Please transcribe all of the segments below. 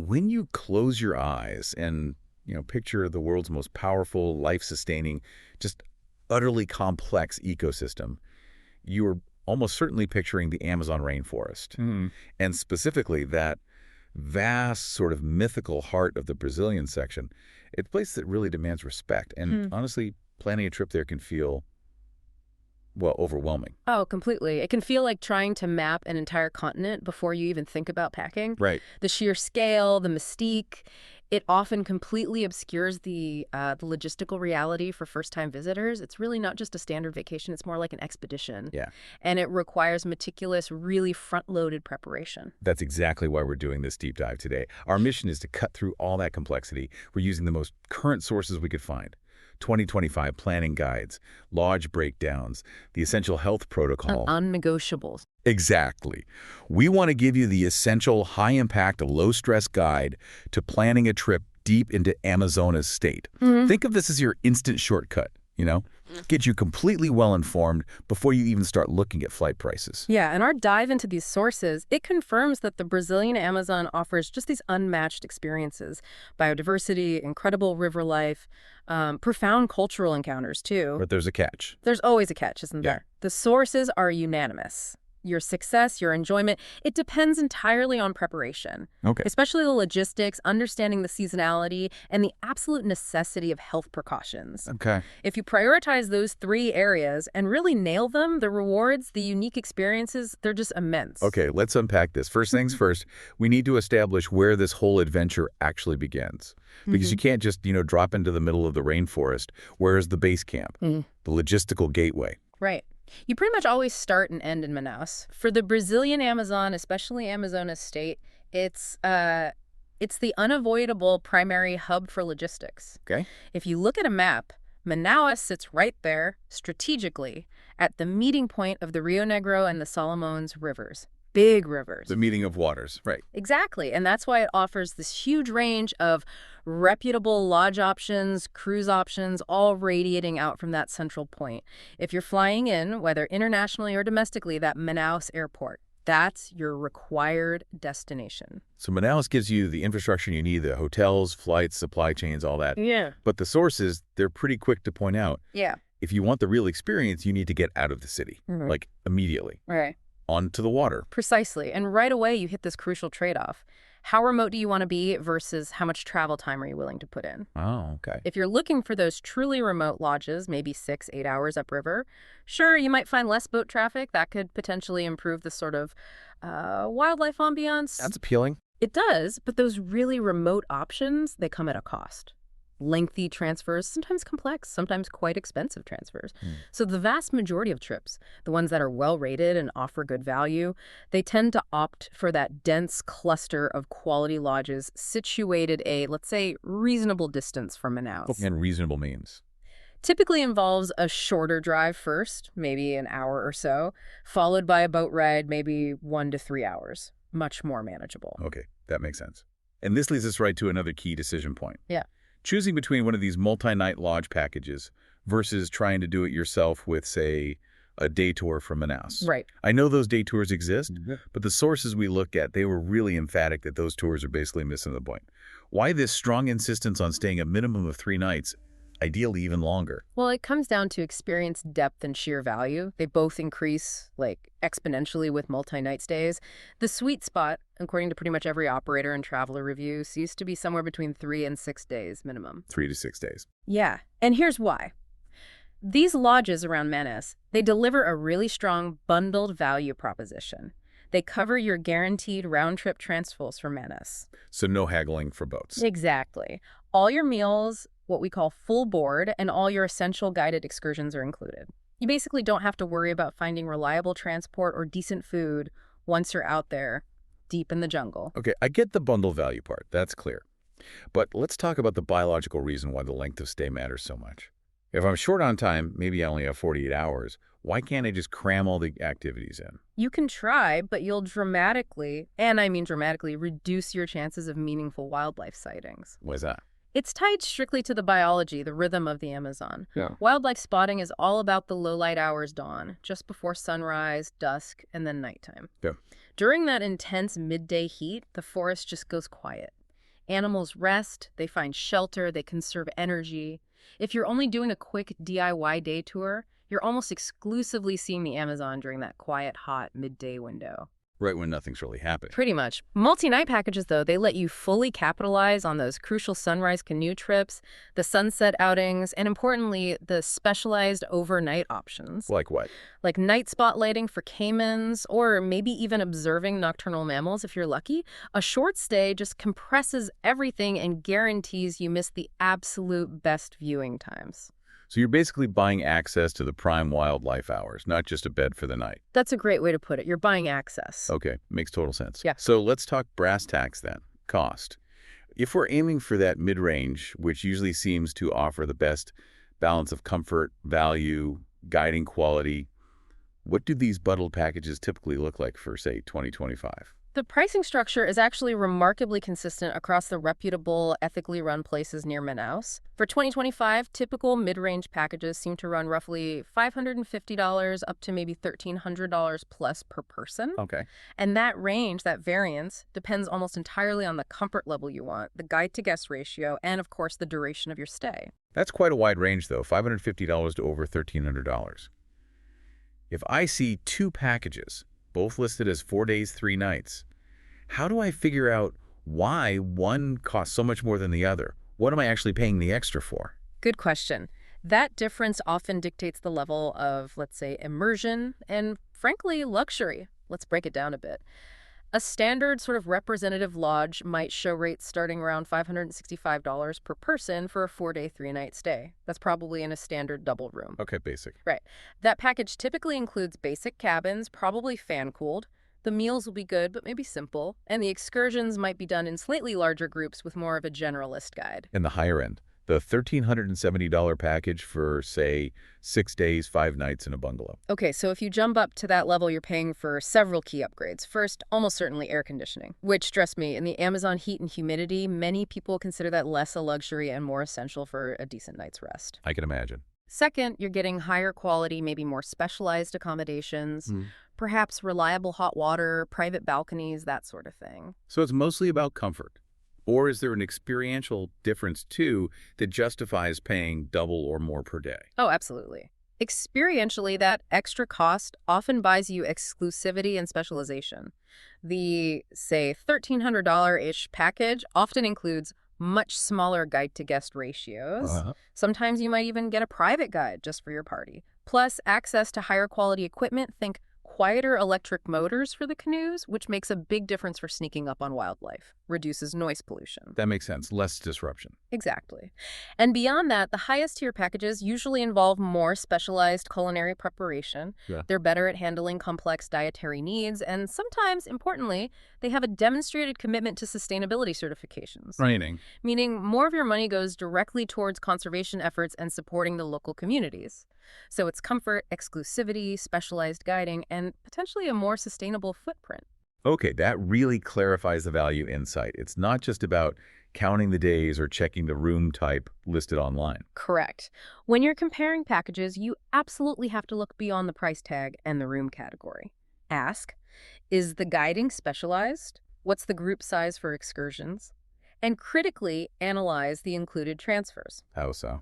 when you close your eyes and, picture the world's most powerful, life-sustaining, just utterly complex ecosystem, you are almost certainly picturing the Amazon rainforest. And specifically that vast sort of mythical heart of the Brazilian section. It's a place that really demands respect. And honestly, planning a trip there can feel, well, overwhelming. Oh, completely. It can feel like trying to map an entire continent before you even think about packing. Right. The sheer scale, the mystique, it often completely obscures the logistical reality for first-time visitors. It's really not just a standard vacation. It's more like an expedition. Yeah. And it requires meticulous, really front-loaded preparation. That's exactly why we're doing this deep dive today. Our mission is to cut through all that complexity. We're using the most current sources we could find. 2025 planning guides, lodge breakdowns, the essential health protocol. Non-negotiables. Exactly. We want to give you the essential high-impact, low-stress guide to planning a trip deep into Amazonas state. Think of this as your instant shortcut, Get you completely well-informed before you even start looking at flight prices. Yeah, and our dive into these sources, it confirms that the Brazilian Amazon offers just these unmatched experiences. Biodiversity, incredible river life, profound cultural encounters, too. But there's a catch. There's always a catch, isn't there? The sources are unanimous. Your success, your enjoyment, it depends entirely on preparation. Okay. Especially the logistics, understanding the seasonality, and the absolute necessity of health precautions. Okay. If you prioritize those three areas and really nail them, the rewards, the unique experiences, they're just immense. Okay, let's unpack this. First things first, we need to establish where this whole adventure actually begins. Because you can't just, drop into the middle of the rainforest. Where is the base camp? The logistical gateway. Right. You pretty much always start and end in Manaus. For the Brazilian Amazon, especially Amazonas state, it's the unavoidable primary hub for logistics. Okay. If you look at a map, Manaus sits right there, strategically, at the meeting point of the Rio Negro and the Solimões rivers. Big rivers. The meeting of waters, right. Exactly, and that's why it offers this huge range of reputable lodge options, cruise options, all radiating out from that central point. If you're flying in, whether internationally or domestically, that Manaus airport, that's your required destination. So Manaus gives you the infrastructure you need, the hotels, flights, supply chains, all that. Yeah. But the sources, they're pretty quick to point out. Yeah. If you want the real experience, you need to get out of the city, like immediately. Right. Onto the water. Precisely. And right away, you hit this crucial trade-off. How remote do you want to be versus how much travel time are you willing to put in? Oh, okay. If you're looking for those truly remote lodges, maybe 6-8 hours upriver, sure, you might find less boat traffic. That could potentially improve the sort of wildlife ambiance. That's appealing. It does, but those really remote options, they come at a cost. Lengthy transfers, sometimes complex, sometimes quite expensive transfers. So the vast majority of trips, the ones that are well-rated and offer good value, they tend to opt for that dense cluster of quality lodges situated let's say, reasonable distance from Manaus. And reasonable means. Typically involves a shorter drive first, maybe an hour or so, followed by a boat ride, maybe 1 to 3 hours. Much more manageable. Okay, that makes sense. And this leads us right to another key decision point. Yeah. Choosing between one of these multi-night lodge packages versus trying to do it yourself with, say, a day tour from Manaus. Right. I know those day tours exist, but the sources we look at, they were really emphatic that those tours are basically missing the point. Why this strong insistence on staying a minimum of 3 nights, ideally even longer? Well, it comes down to experience depth and sheer value. They both increase exponentially with multi-night stays. The sweet spot, according to pretty much every operator and traveler review, seems to be somewhere between 3 and 6 days minimum. 3 to 6 days. Yeah, and here's why. These lodges around Manaus, they deliver a really strong bundled value proposition. They cover your guaranteed round-trip transfers from Manaus. So no haggling for boats. Exactly. All your meals, what we call full board, and all your essential guided excursions are included. You basically don't have to worry about finding reliable transport or decent food once you're out there, deep in the jungle. Okay, I get the bundle value part. That's clear. But let's talk about the biological reason why the length of stay matters so much. If I'm short on time, maybe I only have 48 hours, why can't I just cram all the activities in? You can try, but you'll dramatically, and I mean dramatically, reduce your chances of meaningful wildlife sightings. Why's that? It's tied strictly to the biology, the rhythm of the Amazon. Yeah. Wildlife spotting is all about the low light hours dawn, just before sunrise, dusk, and then nighttime. Yeah. During that intense midday heat, the forest just goes quiet. Animals rest, they find shelter, they conserve energy. If you're only doing a quick DIY day tour, you're almost exclusively seeing the Amazon during that quiet, hot midday window. Right when nothing's really happened. Pretty much. Multi-night packages, though, they let you fully capitalize on those crucial sunrise canoe trips, the sunset outings, and importantly, the specialized overnight options. Like what? Like night spotlighting for caimans, or maybe even observing nocturnal mammals if you're lucky. A short stay just compresses everything and guarantees you miss the absolute best viewing times. So you're basically buying access to the prime wildlife hours, not just a bed for the night. That's a great way to put it. You're buying access. Okay, makes total sense. Yeah. So let's talk brass tacks then, cost. If we're aiming for that mid-range, which usually seems to offer the best balance of comfort, value, guiding quality, what do these bundled packages typically look like for, say, 2025? The pricing structure is actually remarkably consistent across the reputable, ethically run places near Manaus. For 2025, typical mid-range packages seem to run roughly $550 up to maybe $1,300 plus per person. Okay. And that range, that variance, depends almost entirely on the comfort level you want, the guide-to-guest ratio, and of course the duration of your stay. That's quite a wide range, though, $550 to over $1,300. If I see two packages, both listed as 4 days, 3 nights, how do I figure out why one costs so much more than the other? What am I actually paying the extra for? Good question. That difference often dictates the level of, let's say, immersion and, frankly, luxury. Let's break it down a bit. A standard sort of representative lodge might show rates starting around $565 per person for a 4-day, 3-night stay. That's probably in a standard double room. Okay, basic. Right. That package typically includes basic cabins, probably fan-cooled. The meals will be good, but maybe simple. And the excursions might be done in slightly larger groups with more of a generalist guide. And the higher end, the $1,370 package for, say, 6 days, 5 nights in a bungalow. Okay, so if you jump up to that level, you're paying for several key upgrades. First, almost certainly air conditioning, which, trust me, in the Amazon heat and humidity, many people consider that less a luxury and more essential for a decent night's rest. I can imagine. Second, you're getting higher quality, maybe more specialized accommodations, perhaps reliable hot water, private balconies, that sort of thing. So it's mostly about comfort. Or is there an experiential difference, too, that justifies paying double or more per day? Oh, absolutely. Experientially, that extra cost often buys you exclusivity and specialization. The, say, $1,300-ish package often includes much smaller guide-to-guest ratios. Sometimes you might even get a private guide just for your party. Plus, access to higher quality equipment, think quieter electric motors for the canoes, which makes a big difference for sneaking up on wildlife, reduces noise pollution. That makes sense. Less disruption. Exactly. And beyond that, the highest tier packages usually involve more specialized culinary preparation. Yeah. They're better at handling complex dietary needs, and sometimes, importantly, they have a demonstrated commitment to sustainability certifications. Training. Meaning more of your money goes directly towards conservation efforts and supporting the local communities. So it's comfort, exclusivity, specialized guiding, and potentially a more sustainable footprint. Okay, that really clarifies the value insight. It's not just about counting the days or checking the room type listed online. Correct. When you're comparing packages, you absolutely have to look beyond the price tag and the room category. Ask, is the guiding specialized? What's the group size for excursions? And critically analyze the included transfers. How so?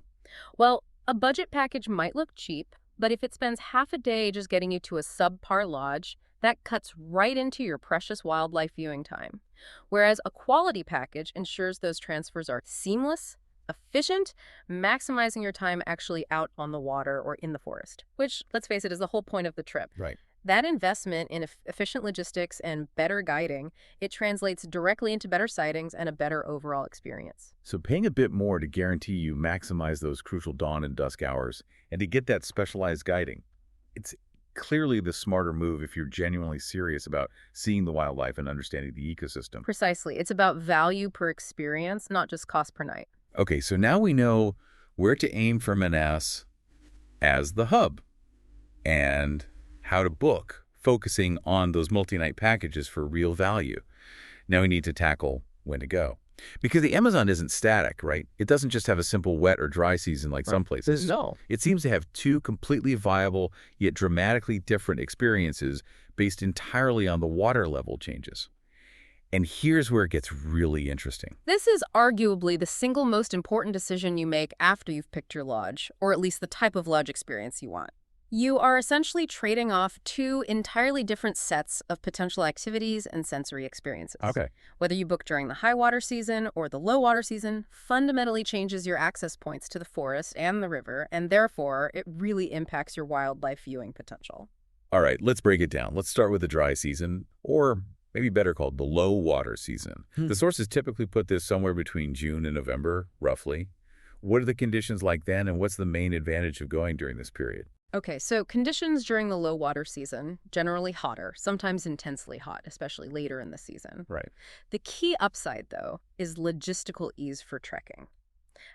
Well, a budget package might look cheap, but if it spends half a day just getting you to a subpar lodge, that cuts right into your precious wildlife viewing time. Whereas a quality package ensures those transfers are seamless, efficient, maximizing your time actually out on the water or in the forest, which, let's face it, is the whole point of the trip. Right. That investment in efficient logistics and better guiding, it translates directly into better sightings and a better overall experience. So paying a bit more to guarantee you maximize those crucial dawn and dusk hours and to get that specialized guiding, it's clearly the smarter move if you're genuinely serious about seeing the wildlife and understanding the ecosystem. Precisely. It's about value per experience, not just cost per night. Okay, so now we know where to aim for Manaus as the hub and how to book, focusing on those multi-night packages for real value. Now we need to tackle when to go. Because the Amazon isn't static, right? It doesn't just have a simple wet or dry season like some places. No. It seems to have two completely viable yet dramatically different experiences based entirely on the water level changes. And here's where it gets really interesting. This is arguably the single most important decision you make after you've picked your lodge, or at least the type of lodge experience you want. You are essentially trading off two entirely different sets of potential activities and sensory experiences. Okay. Whether you book during the high water season or the low water season fundamentally changes your access points to the forest and the river, and therefore it really impacts your wildlife viewing potential. All right, let's break it down. Let's start with the dry season, or maybe better called the low water season. The sources typically put this somewhere between June and November, roughly. What are the conditions like then, and what's the main advantage of going during this period? Okay, so conditions during the low water season, generally hotter, sometimes intensely hot, especially later in the season. Right. The key upside, though, is logistical ease for trekking.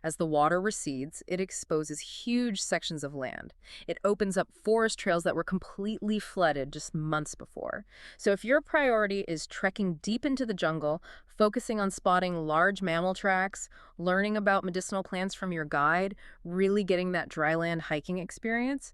As the water recedes, it exposes huge sections of land. It opens up forest trails that were completely flooded just months before. So if your priority is trekking deep into the jungle, focusing on spotting large mammal tracks, learning about medicinal plants from your guide, really getting that dryland hiking experience,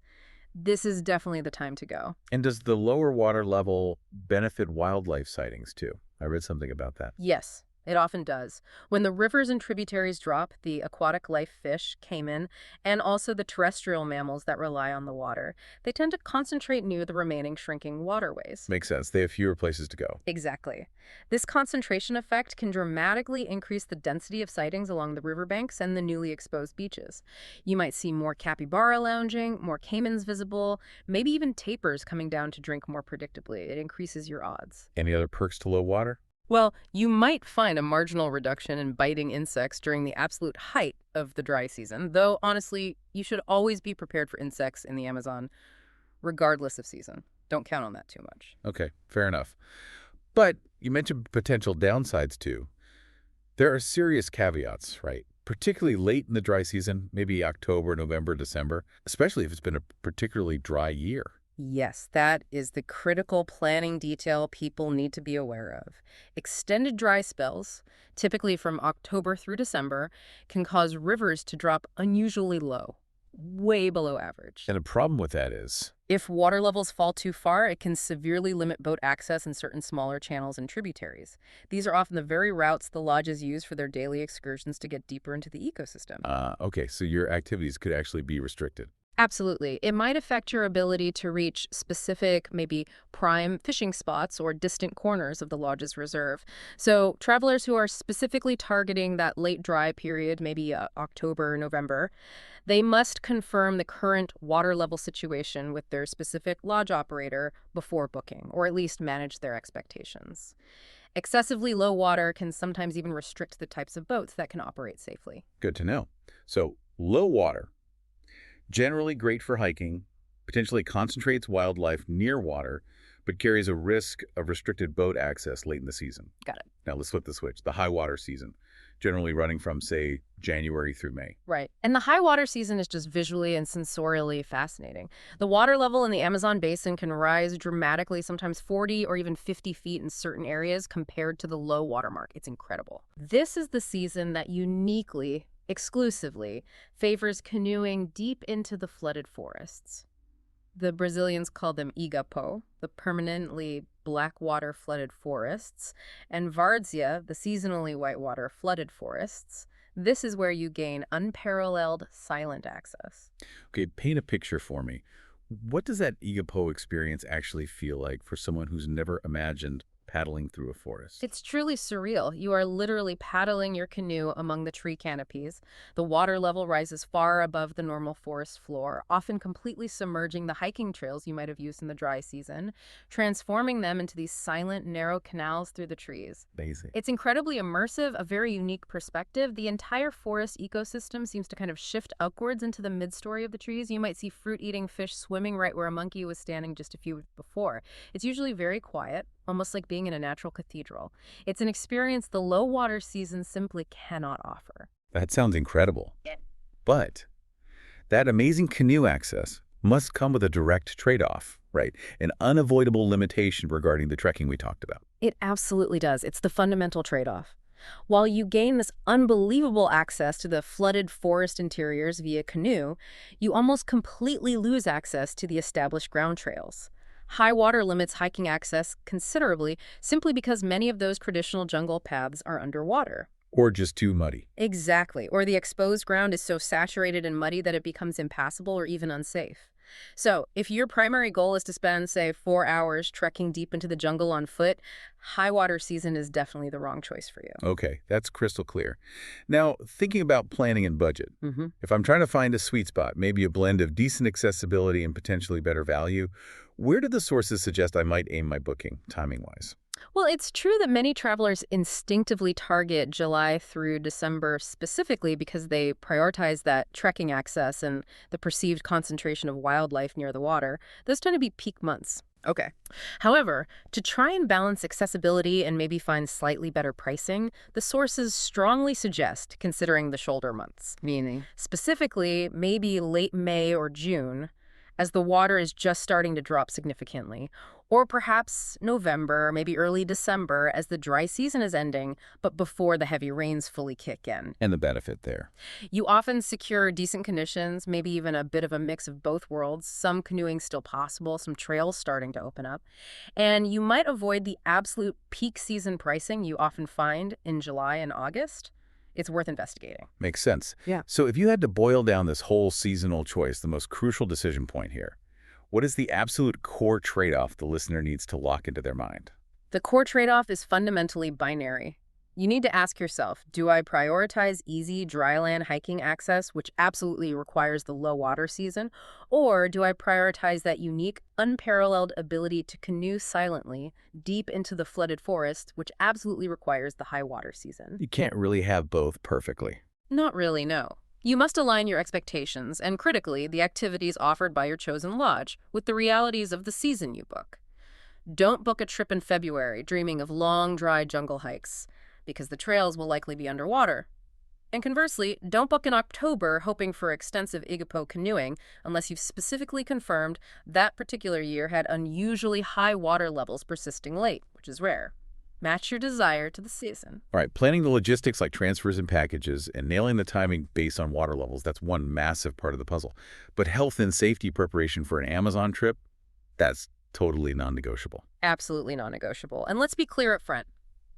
this is definitely the time to go. And does the lower water level benefit wildlife sightings too? I read something about that. Yes, it often does. When the rivers and tributaries drop, the aquatic life fish, caiman, and also the terrestrial mammals that rely on the water, they tend to concentrate near the remaining shrinking waterways. Makes sense. They have fewer places to go. Exactly. This concentration effect can dramatically increase the density of sightings along the riverbanks and the newly exposed beaches. You might see more capybara lounging, more caimans visible, maybe even tapirs coming down to drink more predictably. It increases your odds. Any other perks to low water? Well, you might find a marginal reduction in biting insects during the absolute height of the dry season, though honestly, you should always be prepared for insects in the Amazon, regardless of season. Don't count on that too much. Okay, fair enough. But you mentioned potential downsides too. There are serious caveats, right? Particularly late in the dry season, maybe October, November, December, especially if it's been a particularly dry year. Yes, that is the critical planning detail people need to be aware of. Extended dry spells, typically from October through December, can cause rivers to drop unusually low, way below average. And the problem with that is, If water levels fall too far, it can severely limit boat access in certain smaller channels and tributaries. These are often the very routes the lodges use for their daily excursions to get deeper into the ecosystem. okay, so your activities could actually be restricted. Absolutely. It might affect your ability to reach specific, maybe prime fishing spots or distant corners of the lodge's reserve. So travelers who are specifically targeting that late dry period, maybe October, November, they must confirm the current water level situation with their specific lodge operator before booking, or at least manage their expectations. Excessively low water can sometimes even restrict the types of boats that can operate safely. Good to know. So low water, generally great for hiking, potentially concentrates wildlife near water, but carries a risk of restricted boat access late in the season. Got it. Now let's flip the switch. The high water season, generally running from, say, January through May. Right. And the high water season is just visually and sensorially fascinating. The water level in the Amazon basin can rise dramatically, sometimes 40 or even 50 feet in certain areas compared to the low water mark. It's incredible. This is the season that uniquely, exclusively, favors canoeing deep into the flooded forests. The Brazilians call them Igapó, the permanently black water flooded forests, and Várzea, the seasonally whitewater flooded forests. This is where you gain unparalleled silent access. Okay, paint a picture for me. What does that Igapó experience actually feel like for someone who's never imagined paddling through a forest? It's truly surreal. You are literally paddling your canoe among the tree canopies. The water level rises far above the normal forest floor, often completely submerging the hiking trails you might have used in the dry season, transforming them into these silent, narrow canals through the trees. Amazing. It's incredibly immersive, a very unique perspective. The entire forest ecosystem seems to kind of shift upwards into the mid-story of the trees. You might see fruit-eating fish swimming right where a monkey was standing just a few before. It's usually very quiet, almost like being in a natural cathedral. It's an experience the low water season simply cannot offer. That sounds incredible. But that amazing canoe access must come with a direct trade-off, right? An unavoidable limitation regarding the trekking we talked about. It absolutely does. It's the fundamental trade-off. While you gain this unbelievable access to the flooded forest interiors via canoe, you almost completely lose access to the established ground trails. High water limits hiking access considerably simply because many of those traditional jungle paths are underwater. Or just too muddy. Exactly. Or the exposed ground is so saturated and muddy that it becomes impassable or even unsafe. So, if your primary goal is to spend, say, 4 hours trekking deep into the jungle on foot, high water season is definitely the wrong choice for you. Okay, that's crystal clear. Now, thinking about planning and budget, hmm if I'm trying to find a sweet spot, maybe a blend of decent accessibility and potentially better value, where do the sources suggest I might aim my booking, timing-wise? Well, it's true that many travelers instinctively target July through December specifically because they prioritize that trekking access and the perceived concentration of wildlife near the water. Those tend to be peak months. Okay. However, to try and balance accessibility and maybe find slightly better pricing, the sources strongly suggest considering the shoulder months. Meaning? Specifically, maybe late May or June, as the water is just starting to drop significantly, or perhaps November, maybe early December, as the dry season is ending, but before the heavy rains fully kick in. And the benefit there. You often secure decent conditions, maybe even a bit of a mix of both worlds, some canoeing still possible, some trails starting to open up, and you might avoid the absolute peak season pricing you often find in July and August. It's worth investigating. Makes sense. Yeah. So if you had to boil down this whole seasonal choice, the most crucial decision point here, what is the absolute core trade-off the listener needs to lock into their mind? The core trade-off is fundamentally binary. You need to ask yourself, do I prioritize easy dryland hiking access, which absolutely requires the low water season, or do I prioritize that unique, unparalleled ability to canoe silently deep into the flooded forest, which absolutely requires the high water season? You can't really have both perfectly. Not really, no. You must align your expectations and, critically, the activities offered by your chosen lodge with the realities of the season you book. Don't book a trip in February dreaming of long, dry jungle hikes, because the trails will likely be underwater. And conversely, don't book in October hoping for extensive Igapo canoeing unless you've specifically confirmed that particular year had unusually high water levels persisting late, which is rare. Match your desire to the season. All right, planning the logistics like transfers and packages and nailing the timing based on water levels, that's one massive part of the puzzle. But health and safety preparation for an Amazon trip, that's totally non-negotiable. Absolutely non-negotiable. And let's be clear up front.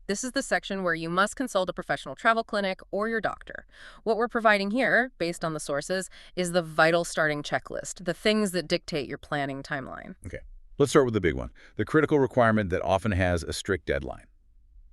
This is the section where you must consult a professional travel clinic or your doctor. What we're providing here, based on the sources, is the vital starting checklist, the things that dictate your planning timeline. Okay, let's start with the big one, the critical requirement that often has a strict deadline.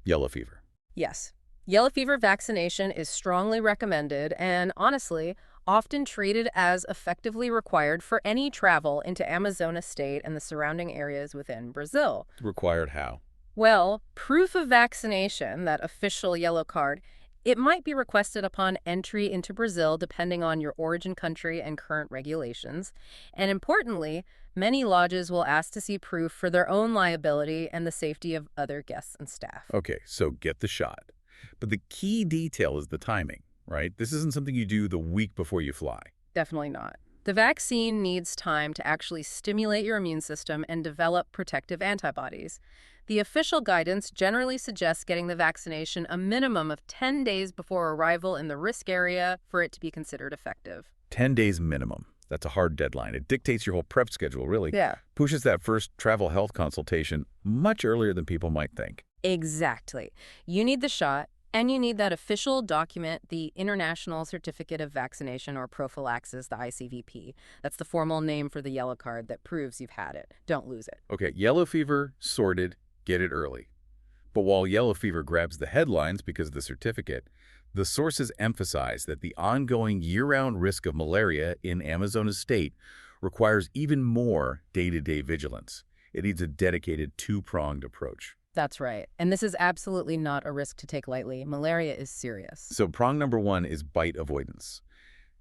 Yellow fever. Yes. Yellow fever vaccination is strongly recommended and, honestly, often treated as effectively required for any travel into Amazonas state and the surrounding areas within Brazil. Required how? Well, proof of vaccination, that official yellow card, it might be requested upon entry into Brazil depending on your origin country and current regulations. And importantly, many lodges will ask to see proof for their own liability and the safety of other guests and staff. Okay, so get the shot. But the key detail is the timing, right? This isn't something you do the week before you fly. Definitely not. The vaccine needs time to actually stimulate your immune system and develop protective antibodies. The official guidance generally suggests getting the vaccination a minimum of 10 days before arrival in the risk area for it to be considered effective. 10 days minimum. That's a hard deadline. It dictates your whole prep schedule, really. Yeah. Pushes that first travel health consultation much earlier than people might think. Exactly. You need the shot, and you need that official document, the International Certificate of Vaccination or Prophylaxis, the ICVP. That's the formal name for the yellow card that proves you've had it. Don't lose it. Okay, yellow fever, sorted, get it early. But while yellow fever grabs the headlines because of the certificate, the sources emphasize that the ongoing year-round risk of malaria in Amazonas state requires even more day-to-day vigilance. It needs a dedicated two-pronged approach. That's right. And this is absolutely not a risk to take lightly. Malaria is serious. So prong number one is bite avoidance.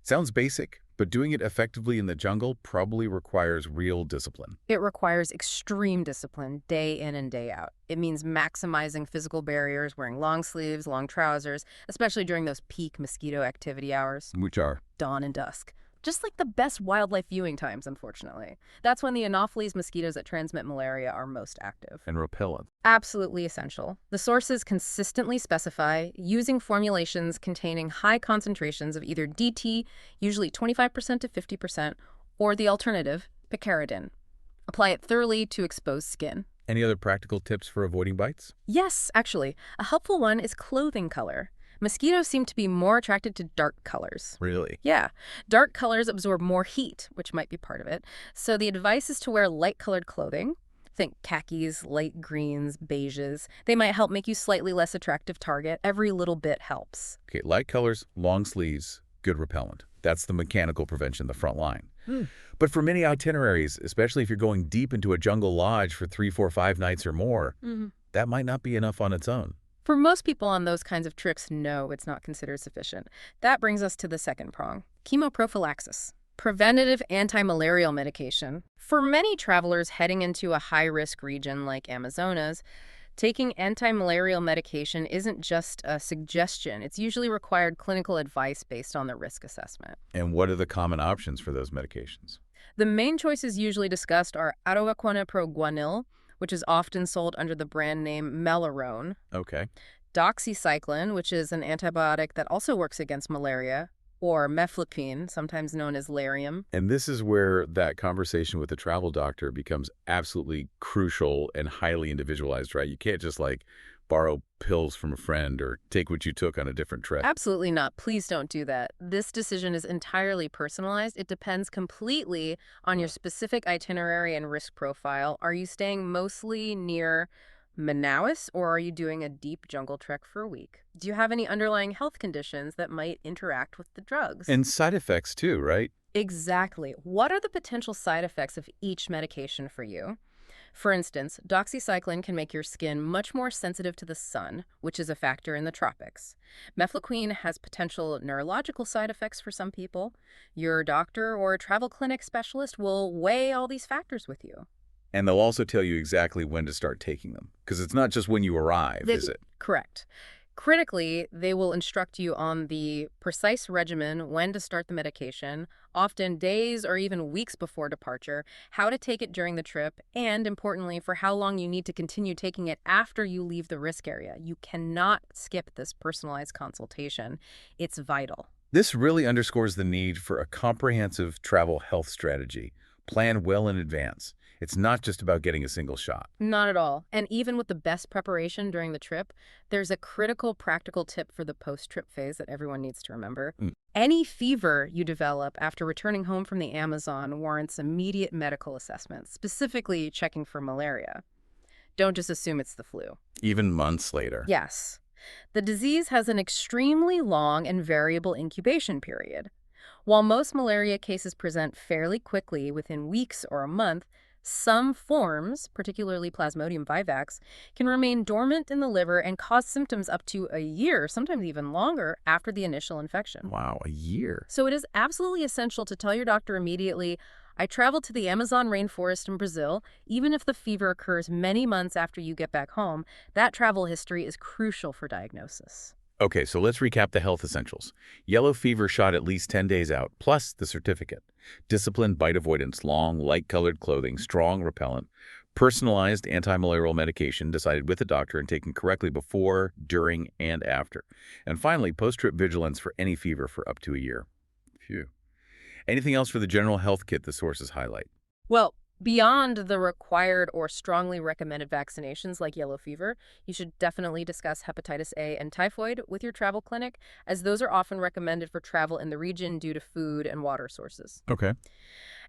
Sounds basic, but doing it effectively in the jungle probably requires real discipline. It requires extreme discipline day in and day out. It means maximizing physical barriers, wearing long sleeves, long trousers, especially during those peak mosquito activity hours, Which are? dawn and dusk. Just like the best wildlife viewing times, unfortunately. That's when the Anopheles mosquitoes that transmit malaria are most active. And repellent. Absolutely essential. The sources consistently specify using formulations containing high concentrations of either DT, usually 25% to 50%, or the alternative, picaridin. Apply it thoroughly to exposed skin. Any other practical tips for avoiding bites? Yes, actually. A helpful one is clothing color. Mosquitoes seem to be more attracted to dark colors. Really? Yeah, dark colors absorb more heat, which might be part of it. So the advice is to wear light-colored clothing. Think khakis, light greens, beiges. They might help make you slightly less attractive target. Every little bit helps. Okay, light colors, long sleeves, good repellent. That's the mechanical prevention, the front line. But for many itineraries, especially if you're going deep into a jungle lodge for 3, 4, 5 nights or more, that might not be enough on its own. For most people on those kinds of trips, no, it's not considered sufficient. That brings us to the second prong, chemoprophylaxis. Preventative anti-malarial medication. For many travelers heading into a high-risk region like Amazonas, taking anti-malarial medication isn't just a suggestion. It's usually required clinical advice based on the risk assessment. And what are the common options for those medications? The main choices usually discussed are Atovaquone-Pro-Guanil, which is often sold under the brand name Melarone, Okay. doxycycline, which is an antibiotic that also works against malaria, or mefloquine, sometimes known as Lariam. And this is where that conversation with the travel doctor becomes absolutely crucial and highly individualized, right? You can't just borrow pills from a friend or take what you took on a different trip. Absolutely not. Please don't do that. This decision is entirely personalized. It depends completely on your specific itinerary and risk profile. Are you staying mostly near Manaus, or are you doing a deep jungle trek for a week? Do you have any underlying health conditions that might interact with the drugs? And side effects too, right? Exactly. What are the potential side effects of each medication for you? For instance, doxycycline can make your skin much more sensitive to the sun, which is a factor in the tropics. Mefloquine has potential neurological side effects for some people. Your doctor or a travel clinic specialist will weigh all these factors with you. And they'll also tell you exactly when to start taking them. Because it's not just when you arrive, is it? Correct. Critically, they will instruct you on the precise regimen, when to start the medication, often days or even weeks before departure, how to take it during the trip, and importantly, for how long you need to continue taking it after you leave the risk area. You cannot skip this personalized consultation. It's vital. This really underscores the need for a comprehensive travel health strategy, planned well in advance. It's not just about getting a single shot. Not at all. And even with the best preparation during the trip, there's a critical practical tip for the post-trip phase that everyone needs to remember. Any fever you develop after returning home from the Amazon warrants immediate medical assessment, specifically checking for malaria. Don't just assume it's the flu. Even months later. Yes. The disease has an extremely long and variable incubation period. While most malaria cases present fairly quickly within weeks or a month, some forms, particularly Plasmodium vivax, can remain dormant in the liver and cause symptoms up to a year, sometimes even longer, after the initial infection. Wow, a year. So it is absolutely essential to tell your doctor immediately, I traveled to the Amazon rainforest in Brazil. Even if the fever occurs many months after you get back home, that travel history is crucial for diagnosis. Okay, so let's recap the health essentials. Yellow fever shot at least 10 days out, plus the certificate. Disciplined bite avoidance, long, light-colored clothing, strong repellent, personalized anti-malarial medication decided with the doctor and taken correctly before, during, and after. And finally, post-trip vigilance for any fever for up to a year. Phew. Anything else for the general health kit the sources highlight? Well, beyond the required or strongly recommended vaccinations like yellow fever, you should definitely discuss hepatitis A and typhoid with your travel clinic, as those are often recommended for travel in the region due to food and water sources. Okay.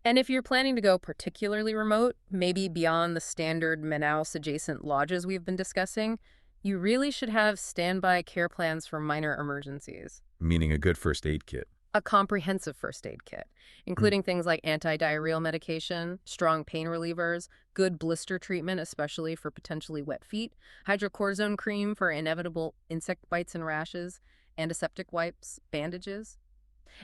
And if you're planning to go particularly remote, maybe beyond the standard Manaus-adjacent lodges we've been discussing, you really should have standby care plans for minor emergencies. Meaning a good first aid kit. A comprehensive first aid kit, including things like anti-diarrheal medication, strong pain relievers, good blister treatment, especially for potentially wet feet, hydrocortisone cream for inevitable insect bites and rashes, antiseptic wipes, bandages.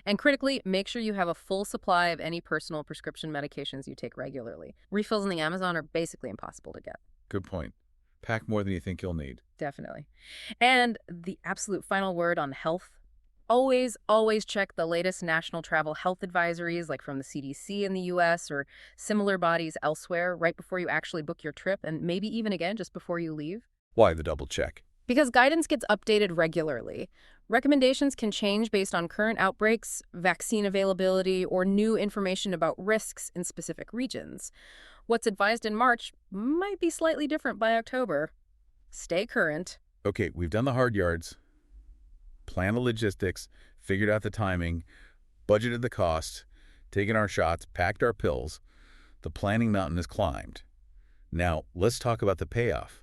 And critically, make sure you have a full supply of any personal prescription medications you take regularly. Refills in the Amazon are basically impossible to get. Good point. Pack more than you think you'll need. Definitely. And the absolute final word on health. Always check the latest national travel health advisories, like from the CDC in the US or similar bodies elsewhere, right before you actually book your trip, and maybe even again just before you leave. Why the double check? Because guidance gets updated regularly. Recommendations can change based on current outbreaks, vaccine availability, or new information about risks in specific regions. What's advised in March might be slightly different by October. Stay current. Okay, we've done the hard yards, planned the logistics, figured out the timing, budgeted the cost, taken our shots, packed our pills. The planning mountain is climbed. Now, let's talk about the payoff.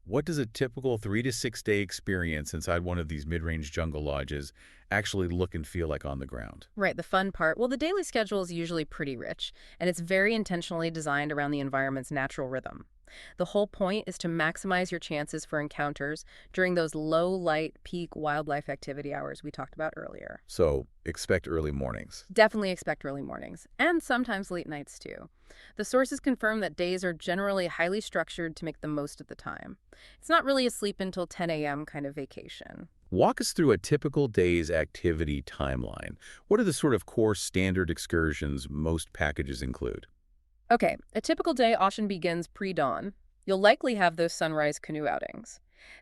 What does a typical 3 to 6 day experience inside one of these mid-range jungle lodges actually look and feel like on the ground? Right, the fun part. Well, the daily schedule is usually pretty rich, and it's very intentionally designed around the environment's natural rhythm. The whole point is to maximize your chances for encounters during those low-light, peak wildlife activity hours we talked about earlier. So, expect early mornings. Definitely expect early mornings, and sometimes late nights too. The sources confirm that days are generally highly structured to make the most of the time. It's not really a sleep until 10 a.m. kind of vacation. Walk us through a typical day's activity timeline. What are the sort of core standard excursions most packages include? Okay, a typical day often begins pre-dawn. You'll likely have those sunrise canoe outings.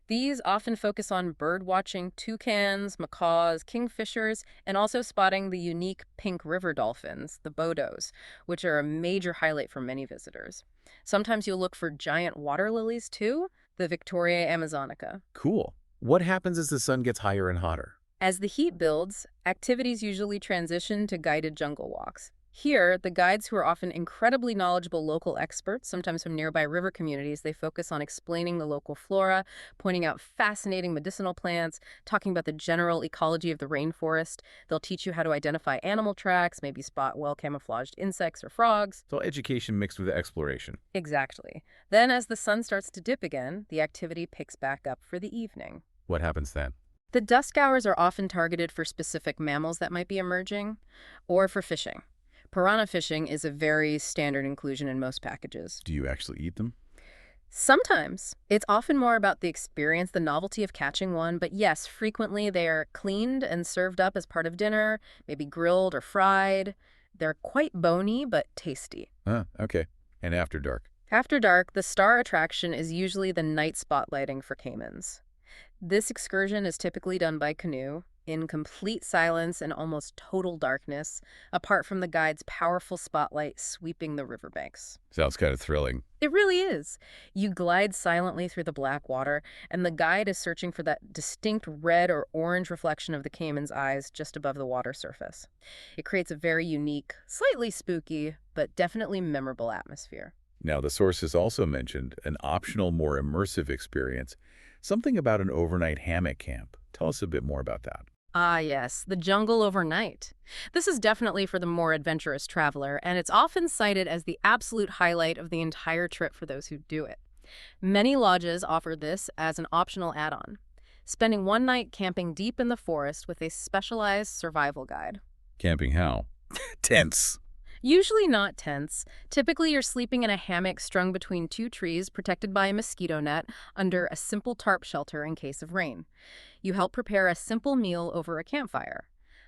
These often focus on bird watching toucans, macaws, kingfishers, and also spotting the unique pink river dolphins, the bodos, which are a major highlight for many visitors. Sometimes you'll look for giant water lilies too, the Victoria amazonica. Cool. What happens as the sun gets higher and hotter? As the heat builds, activities usually transition to guided jungle walks. Here, the guides, who are often incredibly knowledgeable local experts, sometimes from nearby river communities, they focus on explaining the local flora, pointing out fascinating medicinal plants, talking about the general ecology of the rainforest. They'll teach you how to identify animal tracks, maybe spot well-camouflaged insects or frogs. So education mixed with exploration. Exactly. Then, as the sun starts to dip again, the activity picks back up for the evening. What happens then? The dusk hours are often targeted for specific mammals that might be emerging, or for fishing. Piranha fishing is a very standard inclusion in most packages. Do you actually eat them? Sometimes. It's often more about the experience, the novelty of catching one, but yes, frequently they are cleaned and served up as part of dinner, maybe grilled or fried. They're quite bony, but tasty. Okay. And after dark? After dark, the star attraction is usually the night spotlighting for caimans. This excursion is typically done by canoe, in complete silence and almost total darkness, apart from the guide's powerful spotlight sweeping the riverbanks. Sounds kind of thrilling. It really is. You glide silently through the black water, and the guide is searching for that distinct red or orange reflection of the caiman's eyes just above the water surface. It creates a very unique, slightly spooky, but definitely memorable atmosphere. Now, the sources also mentioned an optional, more immersive experience, something about an overnight hammock camp. Tell us a bit more about that. Ah, yes, the jungle overnight. This is definitely for the more adventurous traveler, and it's often cited as the absolute highlight of the entire trip for those who do it. Many lodges offer this as an optional add-on, spending one night camping deep in the forest with a specialized survival guide. Camping how? Tents. Usually not tents. Typically, you're sleeping in a hammock strung between two trees protected by a mosquito net under a simple tarp shelter in case of rain. You help prepare a simple meal over a campfire.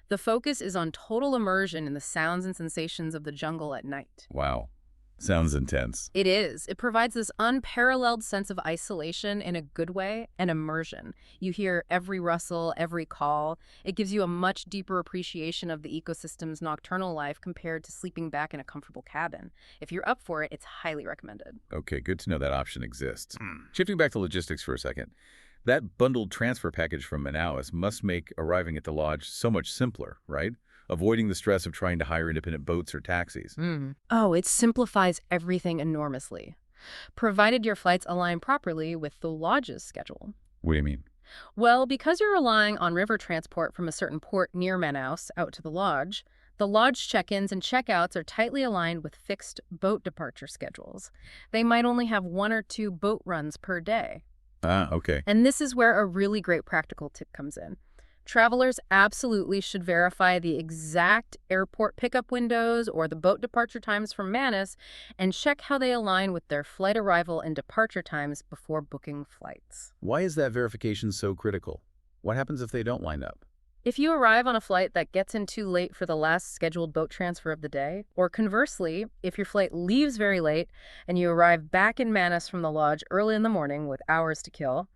The focus is on total immersion in the sounds and sensations of the jungle at night. Wow. Sounds intense. It is. It provides this unparalleled sense of isolation in a good way and immersion. You hear every rustle, every call. It gives you a much deeper appreciation of the ecosystem's nocturnal life compared to sleeping back in a comfortable cabin. If you're up for it, it's highly recommended. Okay, good to know that option exists. Shifting back to logistics for a second. That bundled transfer package from Manaus must make arriving at the lodge so much simpler, right? Avoiding the stress of trying to hire independent boats or taxis. Oh, it simplifies everything enormously, provided your flights align properly with the lodge's schedule. What do you mean? Well, because you're relying on river transport from a certain port near Manaus out to the lodge check-ins and check-outs are tightly aligned with fixed boat departure schedules. They might only have 1 or 2 boat runs per day. Okay. And this is where a really great practical tip comes in. Travelers absolutely should verify the exact airport pickup windows or the boat departure times from Manus and check how they align with their flight arrival and departure times before booking flights. Why is that verification so critical? What happens if they don't line up? If you arrive on a flight that gets in too late for the last scheduled boat transfer of the day, or conversely, if your flight leaves very late and you arrive back in Manus from the lodge early in the morning with hours to kill,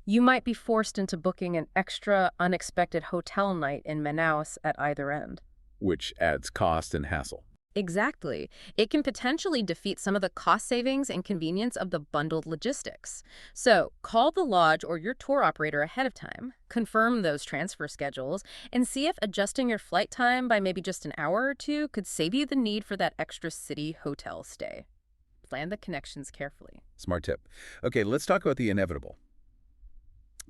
you might be forced into booking an extra, unexpected hotel night in Manaus at either end. Which adds cost and hassle. Exactly. It can potentially defeat some of the cost savings and convenience of the bundled logistics. So, call the lodge or your tour operator ahead of time, confirm those transfer schedules, and see if adjusting your flight time by maybe just an hour or two could save you the need for that extra city hotel stay. Plan the connections carefully. Smart tip. Okay, let's talk about the inevitable.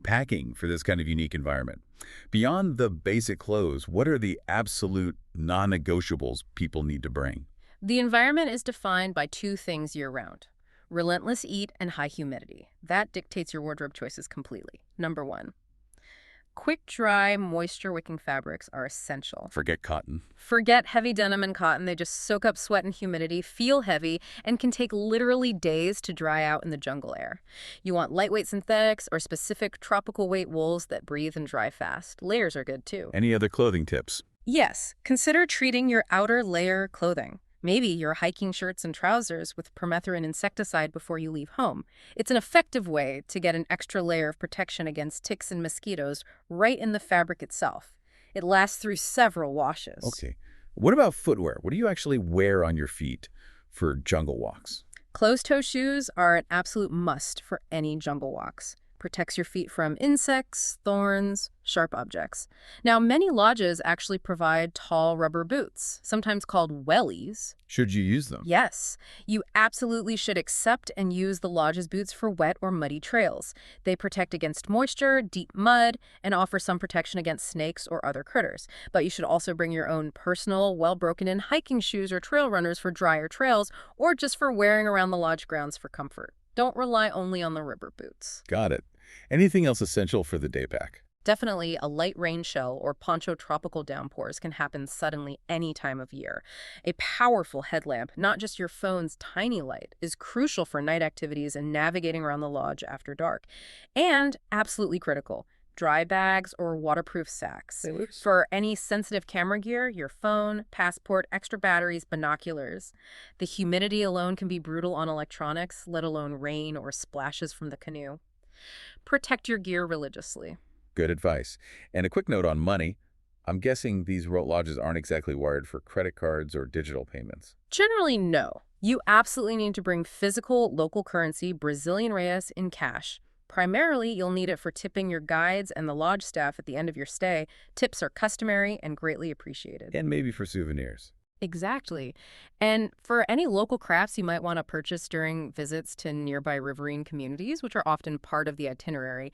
Packing for this kind of unique environment. Beyond the basic clothes, what are the absolute non-negotiables people need to bring? The environment is defined by two things year-round: relentless heat and high humidity. That dictates your wardrobe choices completely. Number one, quick, dry, moisture-wicking fabrics are essential. Forget cotton. Forget heavy denim and cotton. They just soak up sweat and humidity, feel heavy, and can take literally days to dry out in the jungle air. You want lightweight synthetics or specific tropical weight wools that breathe and dry fast. Layers are good too. Any other clothing tips? Yes, consider treating your outer layer clothing. Maybe your hiking shirts and trousers with permethrin insecticide before you leave home. It's an effective way to get an extra layer of protection against ticks and mosquitoes right in the fabric itself. It lasts through several washes. Okay. What about footwear? What do you actually wear on your feet for jungle walks? Closed-toe shoes are an absolute must for any jungle walks. Protects your feet from insects, thorns, sharp objects. Now, many lodges actually provide tall rubber boots, sometimes called wellies. Should you use them? Yes, you absolutely should accept and use the lodge's boots for wet or muddy trails. They protect against moisture, deep mud, and offer some protection against snakes or other critters. But you should also bring your own personal, well-broken-in hiking shoes or trail runners for drier trails, or just for wearing around the lodge grounds for comfort. Don't rely only on the rubber boots. Got it. Anything else essential for the day pack? Definitely, a light rain shell or poncho tropical downpours can happen suddenly any time of year. A powerful headlamp, not just your phone's tiny light, is crucial for night activities and navigating around the lodge after dark. And absolutely critical, dry bags or waterproof sacks. For any sensitive camera gear, your phone, passport, extra batteries, binoculars. The humidity alone can be brutal on electronics, let alone rain or splashes from the canoe. Protect your gear religiously. Good advice. And a quick note on money. I'm guessing these lodges aren't exactly wired for credit cards or digital payments. Generally, no. You absolutely need to bring physical, local currency, Brazilian reais, in cash. Primarily, you'll need it for tipping your guides and the lodge staff at the end of your stay. Tips are customary and greatly appreciated. And maybe for souvenirs. Exactly. And for any local crafts you might want to purchase during visits to nearby riverine communities, which are often part of the itinerary,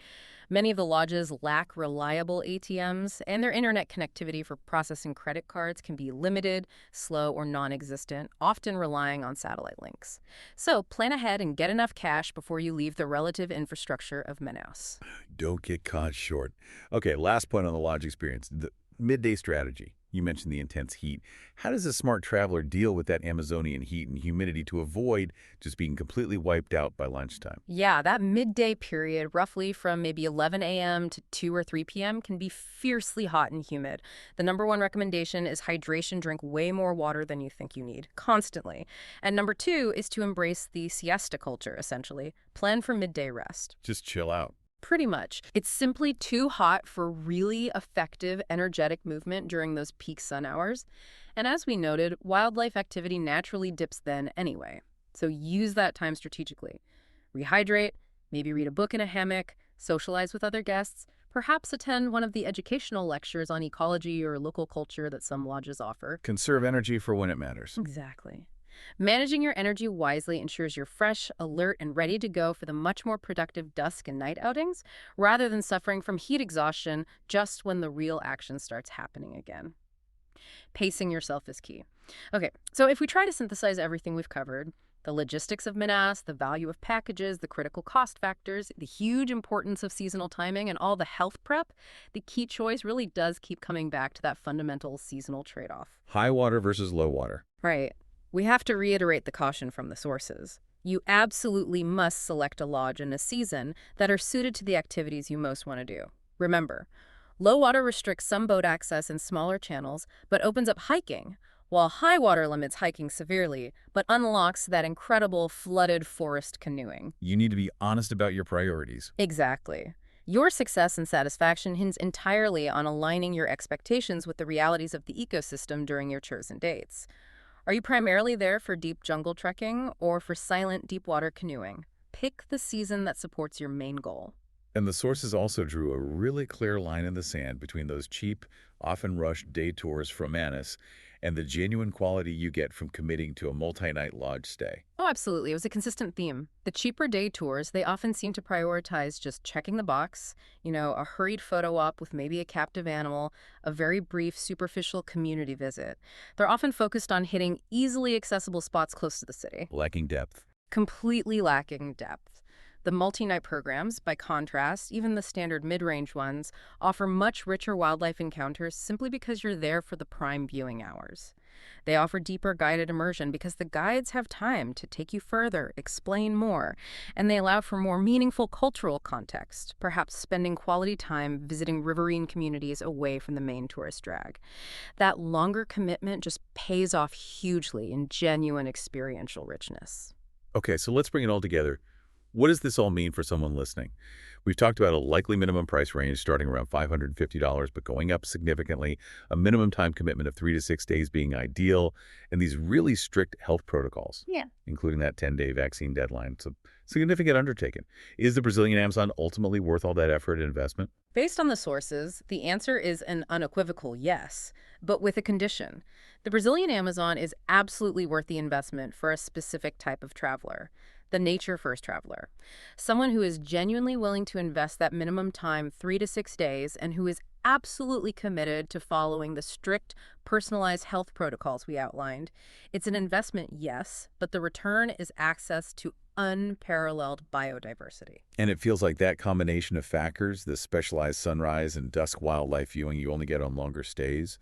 many of the lodges lack reliable ATMs, and their internet connectivity for processing credit cards can be limited, slow, or non-existent, often relying on satellite links. So plan ahead and get enough cash before you leave the relative infrastructure of Manaus. Don't get caught short. Okay, last point on the lodge experience, the midday strategy. You mentioned the intense heat. How does a smart traveler deal with that Amazonian heat and humidity to avoid just being completely wiped out by lunchtime? Yeah, that midday period, roughly from maybe 11 a.m. to 2 or 3 p.m., can be fiercely hot and humid. The number one recommendation is hydration. Drink way more water than you think you need, constantly. And number two is to embrace the siesta culture, essentially. Plan for midday rest. Just chill out. Pretty much. It's simply too hot for really effective, energetic movement during those peak sun hours. And as we noted, wildlife activity naturally dips then anyway. So use that time strategically. Rehydrate, maybe read a book in a hammock, socialize with other guests, perhaps attend one of the educational lectures on ecology or local culture that some lodges offer. Conserve energy for when it matters. Exactly. Managing your energy wisely ensures you're fresh, alert, and ready to go for the much more productive dusk and night outings, rather than suffering from heat exhaustion just when the real action starts happening again. Pacing yourself is key. Okay, so if we try to synthesize everything we've covered, the logistics of Manaus, the value of packages, the critical cost factors, the huge importance of seasonal timing, and all the health prep, the key choice really does keep coming back to that fundamental seasonal trade-off. High water versus low water. Right. We have to reiterate the caution from the sources. You absolutely must select a lodge and a season that are suited to the activities you most want to do. Remember, low water restricts some boat access in smaller channels, but opens up hiking, while high water limits hiking severely, but unlocks that incredible flooded forest canoeing. You need to be honest about your priorities. Exactly. Your success and satisfaction hinge entirely on aligning your expectations with the realities of the ecosystem during your chosen dates. Are you primarily there for deep jungle trekking or for silent deep water canoeing? Pick the season that supports your main goal. And the sources also drew a really clear line in the sand between those cheap, often rushed day tours from Manus and the genuine quality you get from committing to a multi-night lodge stay. Oh, absolutely. It was a consistent theme. The cheaper day tours, they often seem to prioritize just checking the box, a hurried photo op with maybe a captive animal, a very brief, superficial community visit. They're often focused on hitting easily accessible spots close to the city, Lacking depth. completely lacking depth. The multi-night programs, by contrast, even the standard mid-range ones, offer much richer wildlife encounters simply because you're there for the prime viewing hours. They offer deeper guided immersion because the guides have time to take you further, explain more, and they allow for more meaningful cultural context, perhaps spending quality time visiting riverine communities away from the main tourist drag. That longer commitment just pays off hugely in genuine experiential richness. Okay, so let's bring it all together. What does this all mean for someone listening? We've talked about a likely minimum price range starting around $550, but going up significantly, a minimum time commitment of 3 to 6 days being ideal, and these really strict health protocols, Yeah. including that 10-day vaccine deadline. It's a significant undertaking. Is the Brazilian Amazon ultimately worth all that effort and investment? Based on the sources, the answer is an unequivocal yes, but with a condition. The Brazilian Amazon is absolutely worth the investment for a specific type of traveler, the nature-first traveler. Someone who is genuinely willing to invest that minimum time, 3 to 6 days, and who is absolutely committed to following the strict, personalized health protocols we outlined. It's an investment, yes, but the return is access to unparalleled biodiversity. And it feels like that combination of factors, the specialized sunrise and dusk wildlife viewing you only get on longer stays,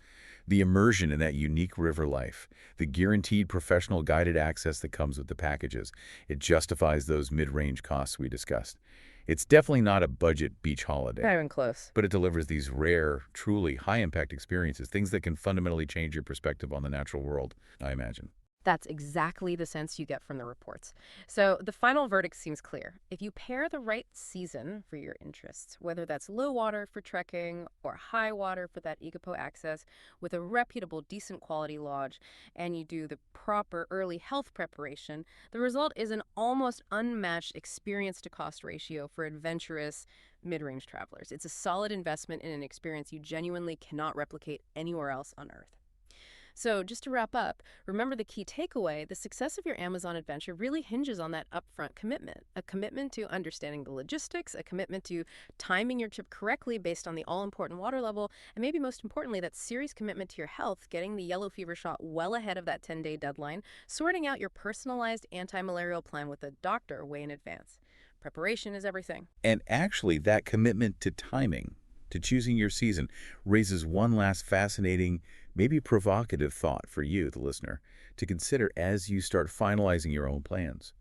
the immersion in that unique river life, the guaranteed professional guided access that comes with the packages, it justifies those mid-range costs we discussed. It's definitely not a budget beach holiday, Not even close. but it delivers these rare, truly high-impact experiences, things that can fundamentally change your perspective on the natural world, I imagine. That's exactly the sense you get from the reports. So the final verdict seems clear. If you pair the right season for your interests, whether that's low water for trekking or high water for that Igapo access, with a reputable, decent quality lodge, and you do the proper early health preparation, the result is an almost unmatched experience to cost ratio for adventurous mid-range travelers. It's a solid investment in an experience you genuinely cannot replicate anywhere else on Earth. So, just to wrap up, remember the key takeaway: the success of your Amazon adventure really hinges on that upfront commitment. A commitment to understanding the logistics, a commitment to timing your trip correctly based on the all-important water level, and maybe most importantly, that serious commitment to your health, getting the yellow fever shot well ahead of that 10-day deadline, sorting out your personalized anti-malarial plan with a doctor way in advance. Preparation is everything. And actually, that commitment to timing, to choosing your season, raises one last fascinating, maybe provocative thought for you, the listener, to consider as you start finalizing your own plans.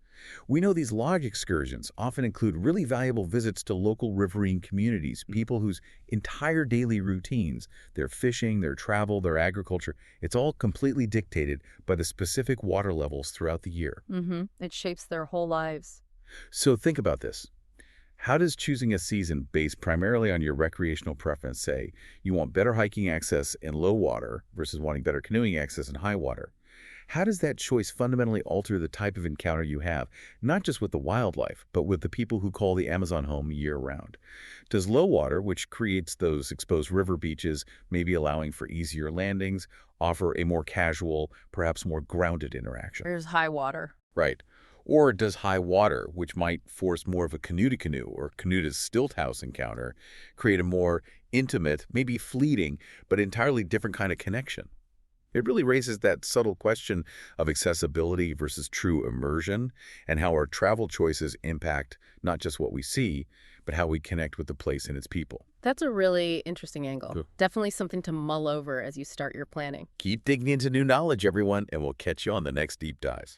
We know these lodge excursions often include really valuable visits to local riverine communities, people whose entire daily routines, their fishing, their travel, their agriculture, it's all completely dictated by the specific water levels throughout the year. It shapes their whole lives. So think about this. How does choosing a season based primarily on your recreational preference, say you want better hiking access in low water versus wanting better canoeing access in high water, how does that choice fundamentally alter the type of encounter you have, not just with the wildlife, but with the people who call the Amazon home year-round? Does low water, which creates those exposed river beaches, maybe allowing for easier landings, offer a more casual, perhaps more grounded interaction? There's high water. Right. Or does high water, which might force more of a canoe-to-canoe or canoe-to-stilt-house encounter, create a more intimate, maybe fleeting, but entirely different kind of connection? It really raises that subtle question of accessibility versus true immersion and how our travel choices impact not just what we see, but how we connect with the place and its people. That's a really interesting angle. Sure. Definitely something to mull over as you start your planning. Keep digging into new knowledge, everyone, and we'll catch you on the next Deep Dive.